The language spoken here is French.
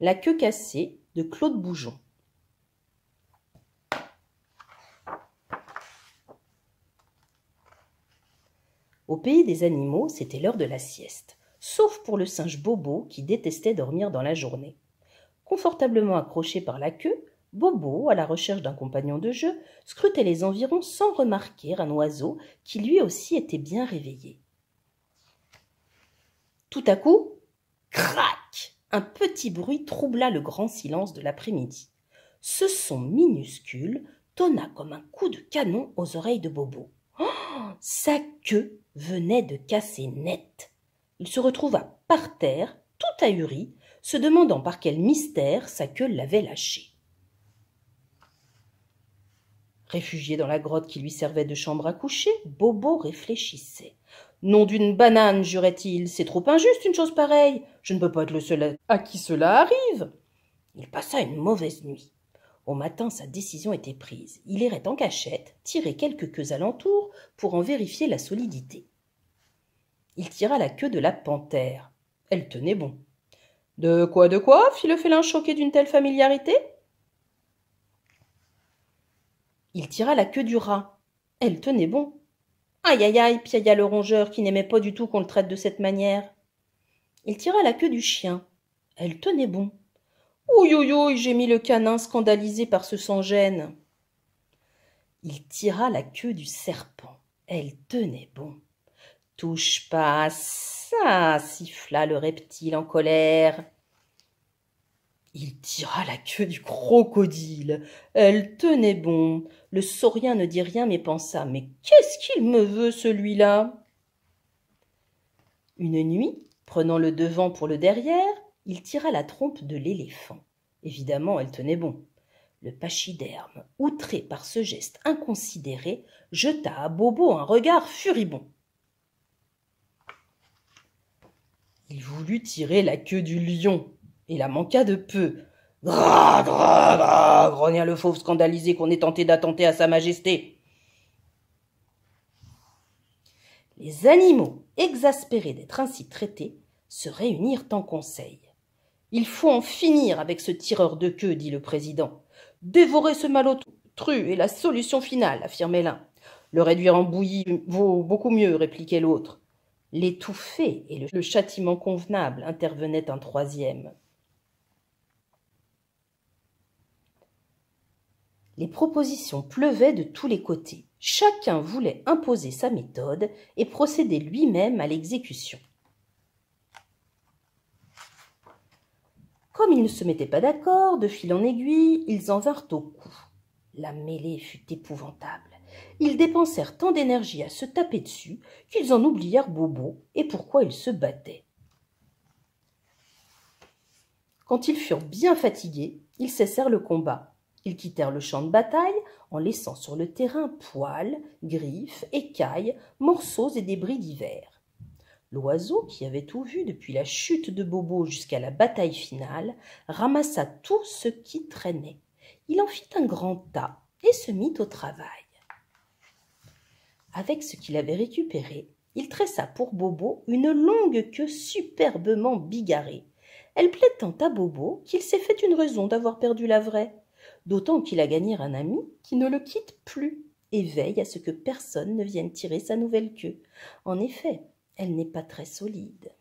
La queue cassée de Claude Boujon. Au pays des animaux, c'était l'heure de la sieste, sauf pour le singe Bobo qui détestait dormir dans la journée. Confortablement accroché par la queue, Bobo, à la recherche d'un compagnon de jeu, scrutait les environs sans remarquer un oiseau qui lui aussi était bien réveillé. Tout à coup, crac! Un petit bruit troubla le grand silence de l'après-midi. Ce son minuscule tonna comme un coup de canon aux oreilles de Bobo. Oh, sa queue venait de casser net. Il se retrouva par terre, tout ahuri, se demandant par quel mystère sa queue l'avait lâché. Réfugié dans la grotte qui lui servait de chambre à coucher, Bobo réfléchissait. « Nom d'une banane, jurait-il, c'est trop injuste une chose pareille. Je ne peux pas être le seul à qui cela arrive. » Il passa une mauvaise nuit. Au matin, sa décision était prise. Il irait en cachette, tirer quelques queues alentour pour en vérifier la solidité. Il tira la queue de la panthère. Elle tenait bon. « De quoi, fit le félin choqué d'une telle familiarité. Il tira la queue du rat. Elle tenait bon. Aïe, aïe, aïe, piailla le rongeur qui n'aimait pas du tout qu'on le traite de cette manière. Il tira la queue du chien. Elle tenait bon. Ouï, ouï, ouï, gémit le canin scandalisé par ce sans-gêne. Il tira la queue du serpent. Elle tenait bon. Touche pas à ça, siffla le reptile en colère. Il tira la queue du crocodile. Elle tenait bon. Le saurien ne dit rien mais pensa « Mais qu'est-ce qu'il me veut, celui-là » Une nuit, prenant le devant pour le derrière, il tira la trompe de l'éléphant. Évidemment, elle tenait bon. Le pachyderme, outré par ce geste inconsidéré, jeta à Bobo un regard furibond. Il voulut tirer la queue du lion. Et la manqua de peu. « Gras, gras, gras !» grogna le fauve scandalisé qu'on ait tenté d'attenter à sa majesté. Les animaux, exaspérés d'être ainsi traités, se réunirent en conseil. « Il faut en finir avec ce tireur de queue, dit le président. Dévorer ce malotru est la solution finale, affirmait l'un. Le réduire en bouillie vaut beaucoup mieux, répliquait l'autre. L'étouffer est le châtiment convenable, intervenait un troisième. Les propositions pleuvaient de tous les côtés. Chacun voulait imposer sa méthode et procéder lui-même à l'exécution. Comme ils ne se mettaient pas d'accord, de fil en aiguille, ils en vinrent au coup. La mêlée fut épouvantable. Ils dépensèrent tant d'énergie à se taper dessus qu'ils en oublièrent Bobo et pourquoi ils se battaient. Quand ils furent bien fatigués, ils cessèrent le combat. Ils quittèrent le champ de bataille en laissant sur le terrain poils, griffes, écailles, morceaux et débris divers. L'oiseau, qui avait tout vu depuis la chute de Bobo jusqu'à la bataille finale, ramassa tout ce qui traînait. Il en fit un grand tas et se mit au travail. Avec ce qu'il avait récupéré, il tressa pour Bobo une longue queue superbement bigarrée. Elle plaît tant à Bobo qu'il s'est fait une raison d'avoir perdu la vraie. D'autant qu'il a gagné un ami qui ne le quitte plus et veille à ce que personne ne vienne tirer sa nouvelle queue. En effet, elle n'est pas très solide.